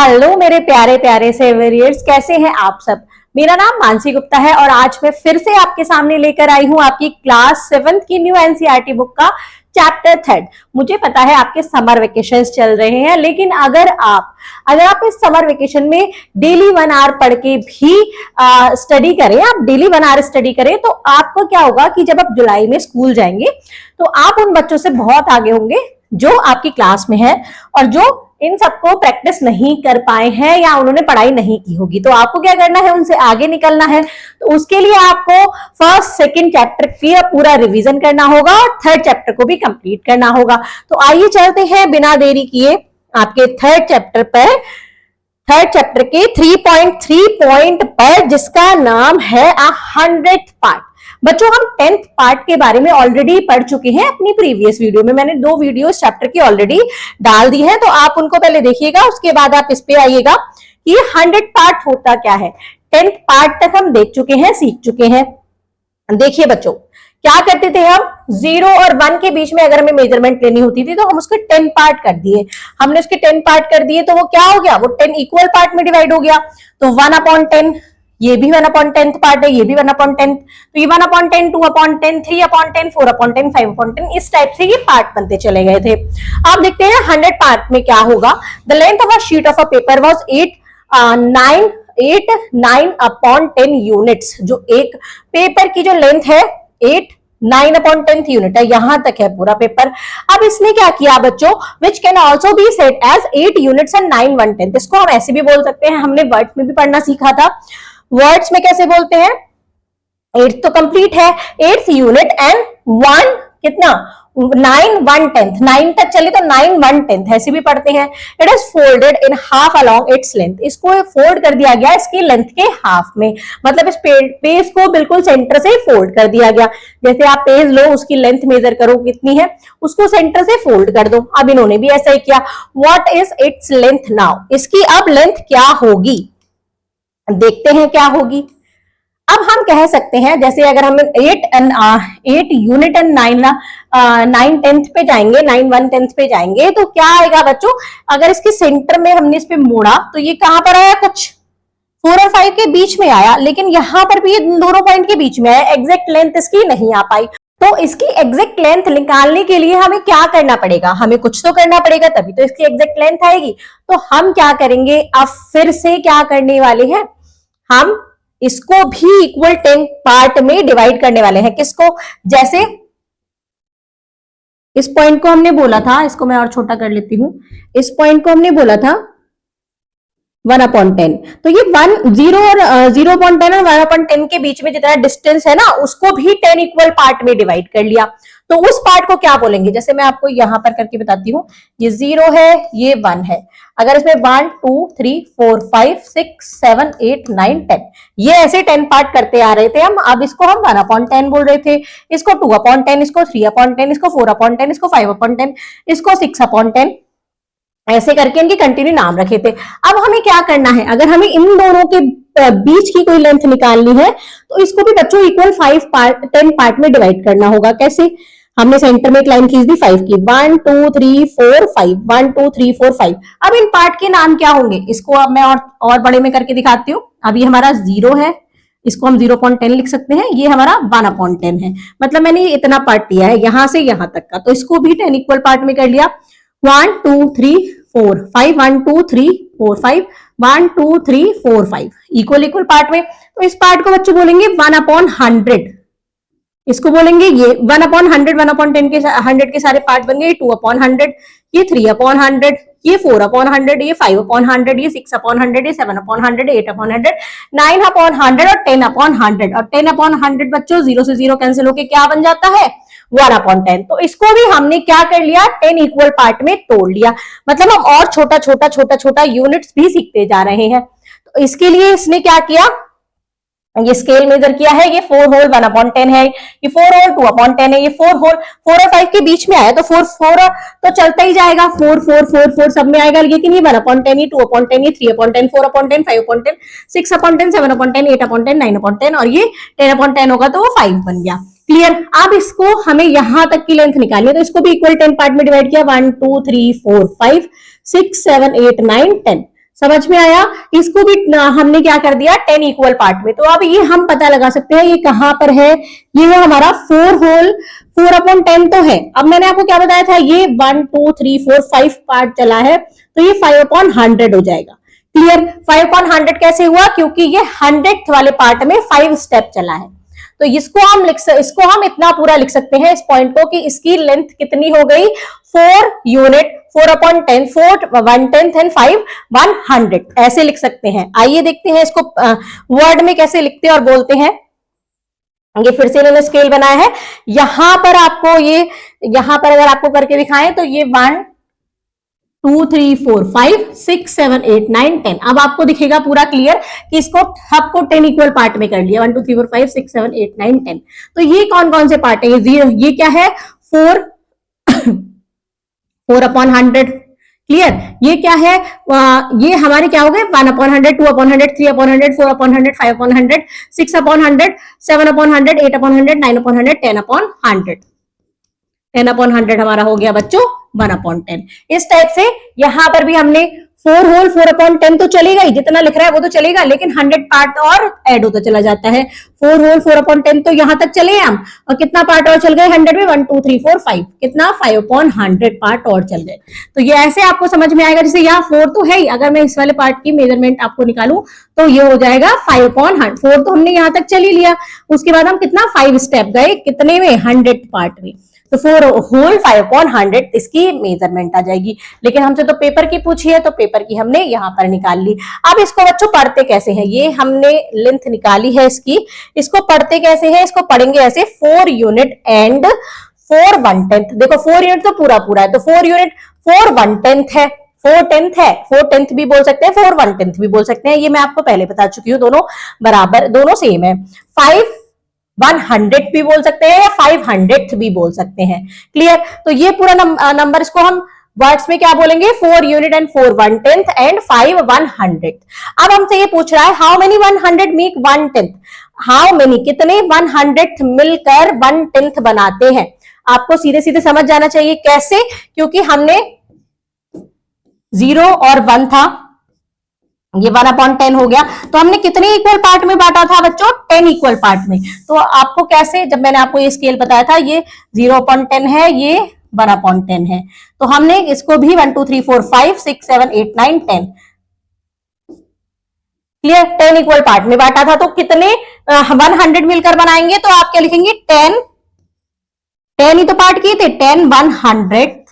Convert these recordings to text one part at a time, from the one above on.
Hello मेरे प्यारे प्यारे से वेरियर्स, कैसे हैं आप सब। मेरा नाम मानसी गुप्ता है और आज मैं फिर से आपके सामने लेकर आई हूं आपकी क्लास 7th की न्यू एनसीईआरटी बुक का चैप्टर 3। मुझे पता है आपके समर वेकेशंस चल रहे हैं, लेकिन अगर आप इस समर वेकेशन में डेली 1 आवर पढ़ के भी स्टडी करें, आप डेली 1 आवर स्टडी करें, तो आपको क्या होगा कि जब आप जुलाई में स्कूल जाएंगे तो आप उन बच्चों से बहुत आगे होंगे जो आपकी क्लास में है और जो इन सबको प्रैक्टिस नहीं कर पाए हैं या उन्होंने पढ़ाई नहीं की होगी। तो आपको क्या करना है, उनसे आगे निकलना है। तो उसके लिए आपको फर्स्ट सेकंड चैप्टर की पूरा रिवीजन करना होगा और थर्ड चैप्टर को भी कंप्लीट करना होगा। तो आइए चलते हैं बिना देरी किए आपके थर्ड चैप्टर के 3.3 पॉइंट पर, जिसका नाम है 100th पार्ट। बच्चों, हम 10th पार्ट के बारे में ऑलरेडी पढ़ चुके हैं अपनी प्रीवियस वीडियो में। मैंने 2 वीडियो इस चैप्टर की ऑलरेडी डाल दी हैं, तो आप उनको पहले देखिएगा, उसके बाद आप इस पे आइएगा कि 100 पार्ट होता क्या है। 10th पार्ट तक हम देख चुके हैं, सीख चुके हैं। देखिए बच्चों, क्या करते थे हम, 0 और 1 के बीच में अगर हमें मेजरमेंट लेनी होती थी तो हम उसके 10 पार्ट कर दिए। हमने उसके 10 पार्ट कर दिए तो वो क्या हो गया, वो 10 इक्वल पार्ट में डिवाइड हो गया। तो 1/10, ये भी 1/10 पार्ट है, ये भी 1/10, तो ये 1/10, 2/10, 3/10, 4/10, 5/10, इस टाइप से ये पार्ट बनते चले गए थे। आप देखते हैं 100 पार्ट में क्या होगा। The length of a sheet of a paper was 9/10 units. जो एक पेपर की जो लेंथ है 9/10 यूनिट है, यहां तक है पूरा पेपर। अब इसने क्या किया बच्चों, which can also be set as 8 units and 9/1/10। इसको हम ऐसे भी बोल सकते हैं, हमने वर्ड्स में भी पढ़ना सीखा था। वर्ड्स में कैसे बोलते हैं, 8 तो कंप्लीट है, 8th यूनिट एंड 1 कितना 9/1/10, 9 तक चले तो 9/1/10 ऐसे भी पढ़ते हैं। It is folded in half along its length. इसको फोल्ड कर दिया गया इसकी लेंथ के हाफ में, मतलब इस पेज को बिल्कुल सेंटर से फोल्ड कर दिया गया। जैसे आप पेज लो, उसकी लेंथ मेजर करो कितनी है, उसको सेंटर से फोल्ड कर दो। अब इन्होंने भी ऐसा ही किया। What is its length now, इसकी अब लेंथ क्या होगी, देखते हैं क्या होगी। अब हम कह सकते हैं, जैसे अगर हम 8 यूनिट एंड 9/10 पे जाएंगे, 9/1/10 पे जाएंगे, तो क्या आएगा बच्चों, अगर इसके सेंटर में हमने इस पे मोड़ा तो ये कहां पर आया, कुछ 4 और 5 के बीच में आया, लेकिन यहां पर भी ये दोनों पॉइंट के बीच में आया। एग्जैक्ट लेंथ इसकी नहीं आ पाई। तो इसकी एग्जैक्ट लेंथ निकालने के लिए हमें क्या करना पड़ेगा, हमें कुछ तो करना पड़ेगा, तभी तो इसकी एग्जैक्ट लेंथ आएगी। तो हम क्या करेंगे, अब फिर से क्या करने वाले हैं, हम इसको भी इक्वल 10 पार्ट में डिवाइड करने वाले हैं। किसको, जैसे इस पॉइंट को हमने बोला था, इसको मैं और छोटा कर लेती हूं, इस पॉइंट को हमने बोला था 1/10, तो ये 0 और 1/10 के बीच में जितना डिस्टेंस है ना, उसको भी 10 इक्वल पार्ट में डिवाइड कर लिया। तो उस पार्ट को क्या बोलेंगे, जैसे मैं आपको यहां पर करके बताती हूँ, ये 0 है, ये 1 है। अगर इसमें 1 2 3 4 5 6 7 8 9 10, ये ऐसे 10 पार्ट करते आ रहे थे हम। अब इसको हम 1/10 बोल रहे थे, इसको 2/10, इसको 3/10, इसको 4/10, इसको 5/10, इसको 6/10, ऐसे करके इनके कंटिन्यू नाम रखे थे। अब हमें क्या करना है, अगर हमें इन दोनों के बीच की कोई लेंथ निकालनी है तो इसको भी बच्चों इक्वल 10 पार्ट में डिवाइड करना होगा। कैसे, हमने सेंटर में एक लाइन खींच दी 5 की, 1 2 3 4 5, 1 2 3 4 5। अब इन पार्ट के नाम क्या होंगे, इसको अब मैं और बड़े में करके दिखाती हूँ। अब ये हमारा 0 है, इसको हम 0/10 लिख सकते हैं। ये हमारा 1/10 है, मतलब मैंने इतना पार्ट लिया है यहां से यहां तक का, तो इसको भी 10 इक्वल पार्ट में कर लिया। 1 2 3 4 5, 1 2 3 4 5, 1 2 3 4 5 इक्वल पार्ट में। तो इस पार्ट को बच्चों बोलेंगे 1/100, इसको बोलेंगे ये 1/100, 1/10 के 100 के सारे पार्ट बन गए। 2/100, ये 3/100, ये 4/100, ये 5/100, ये 6/100, ये 7/100, 8/100, 9/100 और 10/100। और 10/100 बच्चों 0 से 0 कैंसिल होके क्या बन जाता है, 1/10। तो इसको भी हमने क्या कर लिया, 10 इक्वल पार्ट में तोड़ लिया। मतलब हम और छोटा यूनिट्स भी सीखते जा रहे हैं। तो इसके लिए इसने क्या किया, ये स्केल मेजर किया है, ये 4 होल 1/10 है, ये 4 होल 2/10 है, ये 4 होल 4 और 5 के बीच में आया, तो 4 तो चलता ही जाएगा, 4 4 4 4 सब में आएगा। लेकिन ये 1/10, ये 2/10, ये 3/10, 4/10, 5/10, 6/10, 7/10, 8/10, 9/10 और ये 10/10 होगा तो वो 5 बन गया। क्लियर। अब इसको हमें यहां तक की लेंथ निकालनी है, तो इसको भी इक्वल 10 पार्ट में डिवाइड किया, 1 2 3 4 5 6 7 8 9 10। समझ में आया? इसको भी हमने क्या कर दिया 10 इक्वल पार्ट में। तो अब ये हम पता लगा सकते हैं ये कहां पर है, ये है हमारा 4/10 तो है। अब मैंने आपको क्या बताया था, ये 1 2 3 4 5 पार्ट चला है, तो ये 5/100 हो जाएगा। क्लियर? 5/100 कैसे हुआ? क्योंकि ये 100th वाले पार्ट में 5 स्टेप चला है। तो इसको हम इतना पूरा लिख सकते हैं इस पॉइंट को कि इसकी लेंथ कितनी हो गई 4 यूनिट, 4/10, 4 1/10 एंड 5 100 ऐसे लिख सकते हैं। आइए देखते हैं इसको वर्ड में कैसे लिखते हैं और बोलते हैं। ये फिर से इन्होंने स्केल बनाया है। यहां पर आपको यहां पर अगर आपको करके दिखाएं तो ये 1 2 3 4 5 6 7 8 9 10। अब आपको दिखेगा पूरा क्लियर कि इसको सबको 10 इक्वल पार्ट में कर लिया, 1 2 3 4 5 6 7 8 9 10। तो ये कौन कौन से पार्ट है? ये क्या है 4/100। क्लियर? ये क्या है? ये हमारे क्या हो गए 1/100, 2/100, 3/100, 4/100, 5/100, 6/100, 7/100, 8/100, 9/100, 10/100। 10/100 हमारा हो गया बच्चों 1/10। इस टाइप से यहां पर भी हमने 4/10 तो चलेगा ही, जितना लिख रहा है वो तो चलेगा, लेकिन 100 पार्ट और ऐड होता चला जाता है। 4/10 तो यहां तक चले हम, और कितना पार्ट और चल गए 100 में 1 2 3 4 5, कितना 5/100 पार्ट और चल गए। तो ये ऐसे आपको समझ में आएगा। जैसे यहाँ 4 तो है ही, अगर मैं इस वाले पार्ट की मेजरमेंट आपको निकालूं तो ये हो जाएगा 5/100। 4 तो हमने यहां तक चल ही लिया, उसके बाद हम कितना 5 स्टेप गए, कितने में 100 पार्ट में। तो 4/5/100 इसकी मेजरमेंट आ जाएगी। लेकिन हमसे तो पेपर की पूछी है, तो पेपर की हमने यहां पर निकाल ली। अब इसको बच्चों पढ़ते कैसे हैं, ये हमने लेंथ निकाली है इसकी, इसको पढ़ते कैसे हैं? इसको पढ़ेंगे ऐसे 4 यूनिट एंड 4 1/10। देखो 4 यूनिट तो पूरा पूरा है, तो 4 यूनिट 4 1/10 है, 4/10 है, 4/10 भी बोल सकते हैं, 4 1/10 भी बोल सकते हैं। ये मैं आपको पहले बता चुकी हूँ, दोनों बराबर, दोनों सेम है। 5 100 भी बोल सकते हैं या 500 भी बोल सकते हैं। क्लियर? तो ये पूरा नंबर इसको हम वर्ड्स में क्या बोलेंगे 4 यूनिट एंड 4 1/10 एंड 5 100। अब हमसे ये पूछ रहा है how many 100 make 1/10। How many कितने 100 मिलकर 1/10 बनाते हैं। आपको सीधे सीधे समझ जाना चाहिए कैसे, क्योंकि हमने 0 और 1 था, ये 1/10 हो गया, तो हमने कितने इक्वल पार्ट में बांटा था बच्चों 10 इक्वल पार्ट में। तो आपको कैसे, जब मैंने आपको ये स्केल बताया था, ये 0/10 है, ये 1/10 है, तो हमने इसको भी 1 2 3 4 5 6 7 8 9 10 क्लियर 10 इक्वल पार्ट में बांटा था। तो कितने 100 मिलकर बनाएंगे, तो आप क्या लिखेंगे 10 ही तो पार्ट किए थे, 10 100।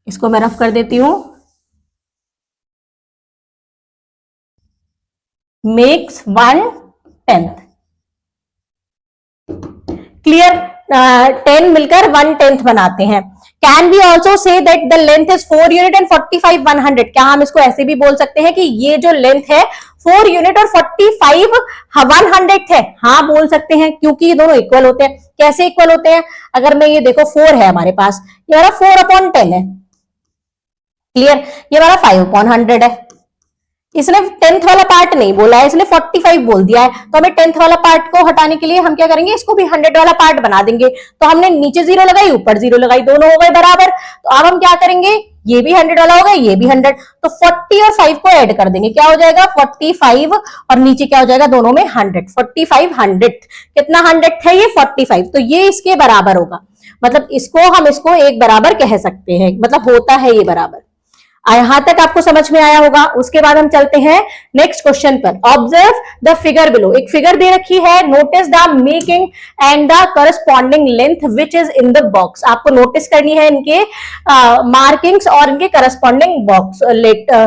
इसको मैं रफ कर देती हूं, मेक्स 1/10। क्लियर? 10 मिलकर 1/10 बनाते हैं। Can we also say that the length is 4 unit and 45 100। क्या हम इसको ऐसे भी बोल सकते हैं कि ये जो लेंथ है 4 यूनिट और 45 100 है? हाँ बोल सकते हैं, क्योंकि ये दोनों इक्वल होते हैं। कैसे इक्वल होते हैं? अगर मैं ये देखो 4 है हमारे पास, ये हमारा 4/10 है। क्लियर? ये हमारा 5/100 है। इसने 10th वाला पार्ट नहीं बोला है, इसने 45 बोल दिया है, तो हमें 10th वाला पार्ट को हटाने के लिए हम क्या करेंगे, इसको भी 100 वाला पार्ट बना देंगे। तो हमने नीचे 0 लगाई, ऊपर 0 लगाई, दोनों हो गए बराबर। तो अब हम क्या करेंगे, ये भी 100 वाला होगा, ये भी 100, तो 40 और 5 को ऐड कर देंगे, क्या हो जाएगा 45, और नीचे क्या हो जाएगा दोनों में 100, 45 100। कितना 100 है ये 45, तो ये इसके बराबर होगा। मतलब इसको एक बराबर कह सकते हैं, मतलब होता है ये बराबर। यहां तक आपको समझ में आया होगा। उसके बाद हम चलते हैं नेक्स्ट क्वेश्चन पर। Observe the figure below. एक फिगर दे रखी है, notice the making and the corresponding length which is in the box. आपको नोटिस करनी है इनके मार्किंग्स और इनके करस्पॉन्डिंग बॉक्स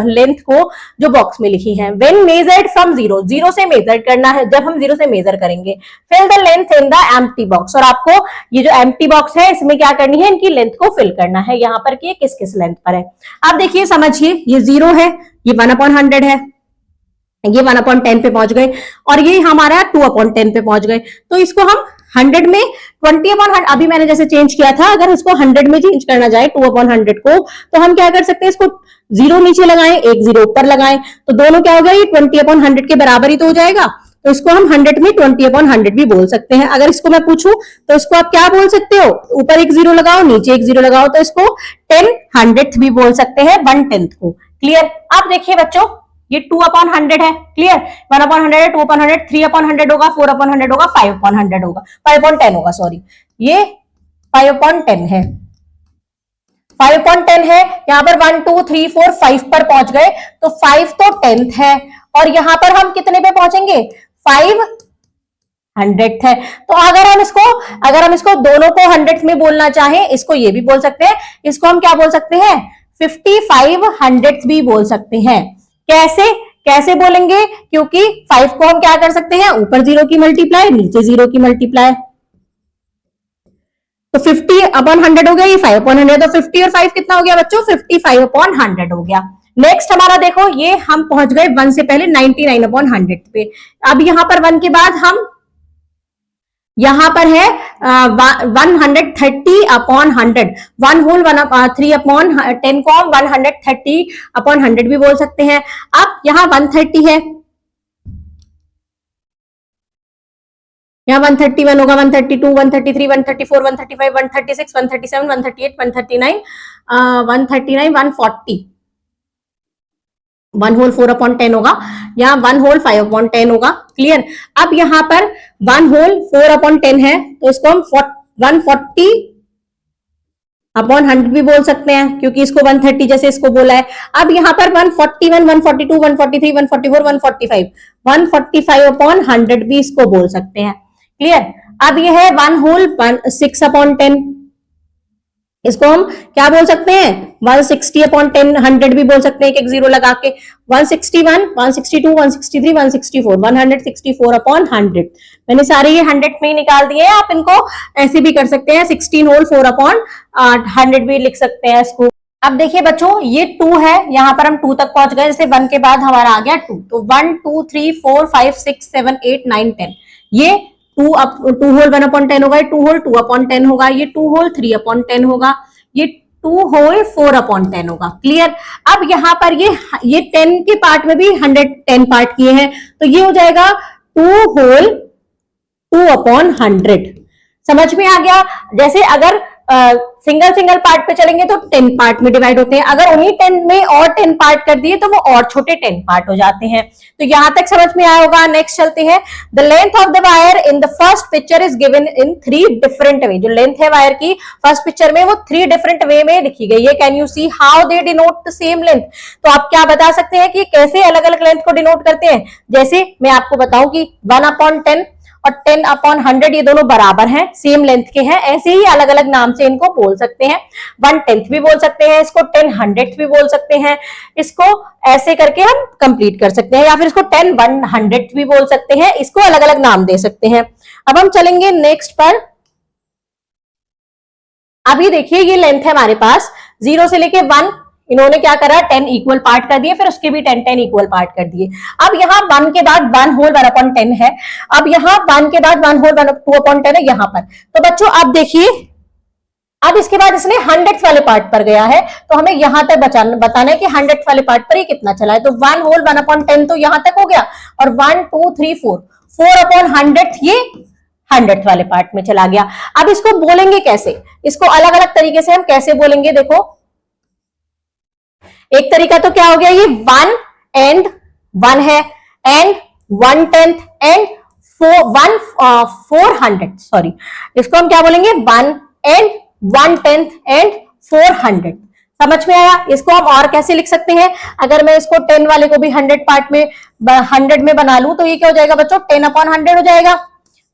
लेंथ को जो बॉक्स में लिखी है। व्हेन मेजर्ड फ्रॉम 0 से मेजर करना है, जब हम 0 से मेजर करेंगे। Fill the length in the empty box, और आपको ये जो एम्प्टी बॉक्स है इसमें क्या करनी है, इनकी लेंथ को फिल करना है। यहाँ पर कि किस किस लेंथ पर है। अब देखिए समझिए, ये 0 है, ये 1/100 है, ये 1/10 पे पहुंच गए, और ये हमारा 2/10 पे पहुंच गए। तो इसको हम 100 में 20/100, अभी मैंने जैसे चेंज किया था, अगर इसको 100 में चेंज करना जाए 2/100 को, तो हम क्या कर सकते हैं, इसको 0 नीचे लगाएं, एक 0 ऊपर लगाएं, तो दोनों क्या हो गया, ये 20/100 के बराबर ही तो हो जाएगा। तो इसको हम 100 में 20/100 भी बोल सकते हैं। अगर इसको मैं पूछूं तो इसको आप क्या बोल सकते हो, ऊपर एक जीरो लगाओ नीचे एक जीरो लगाओ, तो इसको 10/100 भी बोल सकते हैं, 1/10 को। क्लियर। अब देखिए बच्चों ये 2/100 है। क्लियर। 1/100 है, 2/100, 3/100 होगा, 4/100 होगा, 5/100 होगा, 5/10 होगा, सॉरी ये 5/10 है। 5/10 है। यहाँ पर 1 2 3 4 5 पर पहुंच गए, तो 5 तो 10th है, और यहां पर हम कितने पे पहुंचेंगे, 500 है। तो अगर हम इसको दोनों को 100 में बोलना चाहें, इसको ये भी बोल सकते हैं, इसको हम क्या बोल सकते हैं, 5500 भी बोल सकते हैं। कैसे बोलेंगे, क्योंकि 5 को हम क्या कर सकते हैं, ऊपर जीरो की मल्टीप्लाई नीचे जीरो की मल्टीप्लाई, तो 50/100 हो गया, ये 5/100, तो 50 और 5 कितना हो गया बच्चों, 55/100 हो गया। नेक्स्ट हमारा देखो, ये हम पहुंच गए 1 से पहले 99/100 पे। अब यहां पर 1 के बाद हम यहां पर है 130/100, 1 होल 3/10 को हम 130/100 भी बोल सकते हैं। अब यहां 130 है, यहाँ 131 होगा, 132, 133, 134, 135, 136, 137, 138, 139, 140, 1 होल 4/10 होगा, यहाँ 1 होल 5/10 होगा। क्लियर। अब यहाँ पर 1 होल 4/10 है, तो इसको हम 140/100 भी बोल सकते हैं, क्योंकि इसको 130 जैसे इसको बोला है। अब यहाँ पर 141, 142, 143, 144, 145, 145/100 भी इसको बोल सकते हैं। क्लियर। अब ये है 1 होल 6/10, इसको हम क्या बोल सकते हैं, 160/100 भी बोल सकते हैं, एक जीरो लगा के। 161, 162, 163, 164, 164/100। मैंने सारे ये 100 में ही निकाल दिए हैं, आप इनको ऐसे भी कर सकते हैं, 16 होल 4/100 भी लिख सकते हैं इसको। अब देखिए बच्चों ये 2 है, यहाँ पर हम 2 तक पहुंच गए, जैसे 1 के बाद हमारा आ गया 2, तो 1 2 3 4 5 6 7 8 9 10, ये 2 होल 1/10 होगा, ये 2 होल 2/10 होगा, ये 2 होल 3/10 होगा, ये 2 होल 4/10 होगा। क्लियर। अब यहाँ पर ये 10 के पार्ट में भी 110 पार्ट किए हैं, तो ये हो जाएगा 2 होल 2/100। समझ में आ गया। जैसे अगर सिंगल पार्ट पे चलेंगे तो 10 पार्ट में डिवाइड होते हैं, अगर उन्हीं 10 में और 10 पार्ट कर दिए तो वो और छोटे 10 पार्ट हो जाते हैं। तो यहां तक समझ में आया होगा। नेक्स्ट चलते हैं। The length of the wire in the first picture is given in 3 different way. जो लेंथ है वायर की फर्स्ट पिक्चर में वो 3 डिफरेंट वे में लिखी गई है। Can you see how they denote the same length. तो आप क्या बता सकते हैं कि कैसे अलग अलग लेंथ को डिनोट करते हैं। जैसे मैं आपको बताऊं कि 1/10 और 10/100 ये दोनों बराबर हैं, सेम लेंथ के हैं, ऐसे ही अलग अलग नाम से इनको बोल सकते हैं। 1/10 भी बोल सकते हैं, इसको 10/100 भी बोल सकते हैं, इसको ऐसे करके हम कंप्लीट कर सकते हैं, या फिर इसको 10/100 भी बोल सकते हैं, इसको अलग अलग नाम दे सकते हैं। अब हम चलेंगे नेक्स्ट पर। अभी देखिए ये लेंथ है हमारे पास 0 से लेके 1, इन्होंने क्या करा 10 इक्वल पार्ट कर दिए, फिर उसके भी 10 इक्वल पार्ट कर दिए। अब यहाँ 1 के बाद 1 होल 1/10 है, अब यहाँ 1 के बाद 1 होल 2/10 है यहाँ पर। तो बच्चों अब देखिए, अब इसके बाद इसने 100th वाले पार्ट पर गया है, तो हमें यहां तक बताना है कि 100th वाले पार्ट पर ही कितना चला है। तो 1 होल 1/10 तो यहां तक हो गया, और 1 2 3 4/100 ये 100th वाले पार्ट में चला गया। अब इसको बोलेंगे कैसे, इसको अलग अलग तरीके से हम कैसे बोलेंगे। देखो एक तरीका तो क्या हो गया, ये 1 एंड 1 है, एंड 1/10 एंड 400, सॉरी, इसको हम क्या बोलेंगे 1 एंड 1/10 एंड 400। समझ में आया। इसको हम और कैसे लिख सकते हैं, अगर मैं इसको 10 वाले को भी 100 पार्ट में 100 में बना लूं तो ये क्या हो जाएगा बच्चों 10/100 हो जाएगा,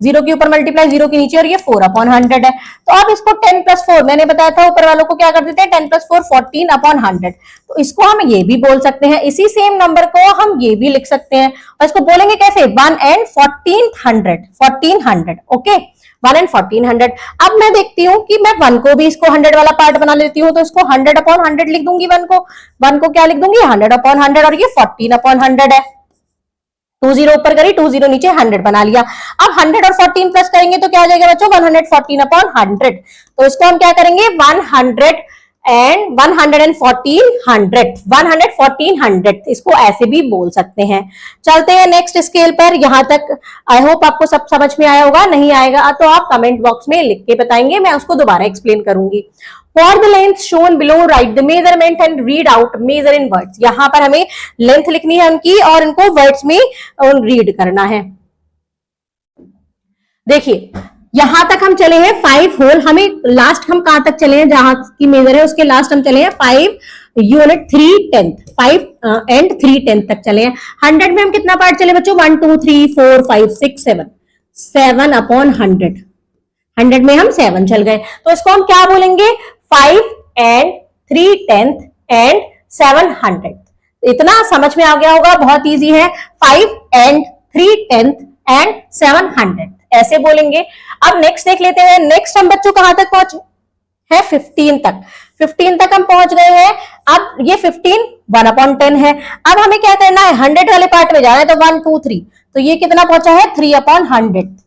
0 के ऊपर मल्टीप्लाई 0 के नीचे, और ये 4/100 है। तो अब इसको 10 + 4, मैंने बताया था ऊपर वालों को क्या कर देते हैं 10 + 4 14/100, तो इसको हम ये भी बोल सकते हैं। इसी सेम नंबर को हम ये भी लिख सकते हैं, और इसको बोलेंगे कैसे 1 एंड 1400। Okay, 1 and 1400। अब मैं देखती हूँ कि मैं 1 को भी इसको 100 वाला पार्ट बना लेती हूँ, तो इसको 100/100 लिख दूंगी। 1 को क्या लिख दूंगी 100/100, और ये 14/100 है। 2 0 ऊपर करी, 2 0 नीचे, 100 बना लिया। अब 100 और 14 प्लस करेंगे तो क्या हो जाएगा बच्चों 114/100। तो इसको हम क्या करेंगे 100 एंड 114 इसको ऐसे भी बोल सकते हैं। चलते हैं नेक्स्ट स्केल पर। यहां तक आई होप आपको सब समझ में आया होगा, नहीं आएगा तो आप कमेंट बॉक्स में लिख के बताएंगे, मैं उसको दोबारा एक्सप्लेन करूंगी। For the length shown below write the measurement and read out measure in words. यहां पर हमें लेंथ लिखनी है उनकी और इनको वर्ड्स में रीड करना है। देखिए यहां तक हम चले हैं 5 होल, हमें लास्ट हम कहां तक चले हैं, जहां की मेजर है उसके लास्ट हम चले हैं 5 यूनिट 3/10, 5 एंड 3/10 तक चले हैं। 100 में हम कितना पार्ट चले बच्चों, 1 2 3 4 5 6 7 अपॉन 100, 100 में हम 7 चल गए, तो इसको हम क्या बोलेंगे, 5 एंड 3/10 एंड 700। इतना समझ में आ गया होगा, बहुत इजी है, 5 एंड 3/10 एंड 700 ऐसे बोलेंगे। अब नेक्स्ट देख लेते हैं, नेक्स्ट हम बच्चों कहां तक पहुंचे हैं, 15 तक, 15 तक हम पहुंच गए हैं। अब ये 15 1/10 है। अब हमें क्या करना है, 100 वाले पार्ट में जाना है, तो 1 2 3, तो ये कितना पहुंचा है 3/100।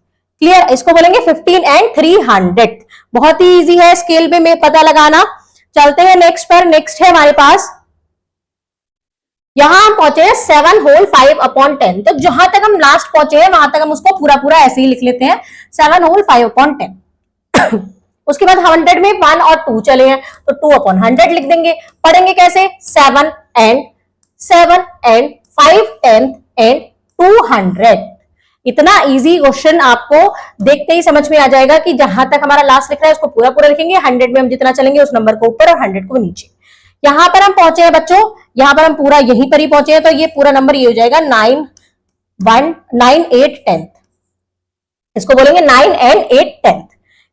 क्लियर, इसको बोलेंगे 15 एंड 300। बहुत ही इजी है स्केल में पता लगाना। चलते हैं नेक्स्ट पर। नेक्स्ट है हमारे पास, यहां हम पहुंचे हैं 7 होल 5/10, तो जहां तक हम लास्ट पहुंचे हैं वहां तक हम उसको पूरा पूरा ऐसे ही लिख लेते हैं, 7 होल 5/10। उसके बाद 100 में 1 और 2 चले हैं, तो 2/100 लिख देंगे। पढ़ेंगे कैसे, 7 एंड 5/10 एंड 200। इतना इजी क्वेश्चन आपको देखते ही समझ में आ जाएगा कि जहां तक हमारा लास्ट लिख रहा है उसको पूरा पूरा लिखेंगे, 100 में हम जितना चलेंगे उस नंबर को ऊपर और 100 को नीचे। यहां पर हम पहुंचे हैं बच्चों, यहां पर हम पूरा यहीं पर ही पहुंचे हैं, तो ये पूरा नंबर ये हो जाएगा 9 8 10, इसको बोलेंगे 9 एंड 8 10।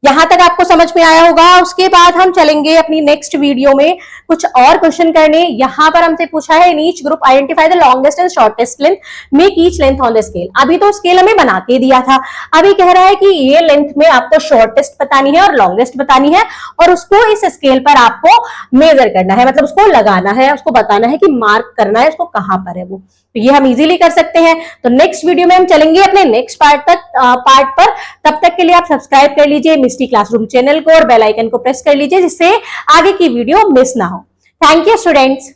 यहां तक आपको समझ में आया होगा। उसके बाद हम चलेंगे अपनी नेक्स्ट वीडियो में कुछ और क्वेश्चन करने। यहां पर हमसे पूछा है, in each group identify the longest and shortest length, make each length on the scale. अभी तो स्केल हमें बना के दिया था, अभी कह रहा है कि ये लेंथ में आपको शॉर्टेस्ट बतानी है और लॉन्गेस्ट बतानी है, और उसको इस स्केल पर आपको मेजर करना है, मतलब उसको लगाना है, उसको बताना है कि मार्क करना है उसको कहां पर है वो। तो ये हम इजीली कर सकते हैं। तो नेक्स्ट वीडियो में हम चलेंगे अपने नेक्स्ट पार्ट पर। तब तक के लिए आप सब्सक्राइब कर लीजिए मिस्टी क्लासरूम चैनल को और बेल आइकन को प्रेस कर लीजिए, जिससे आगे की वीडियो मिस ना हो। Thank you students.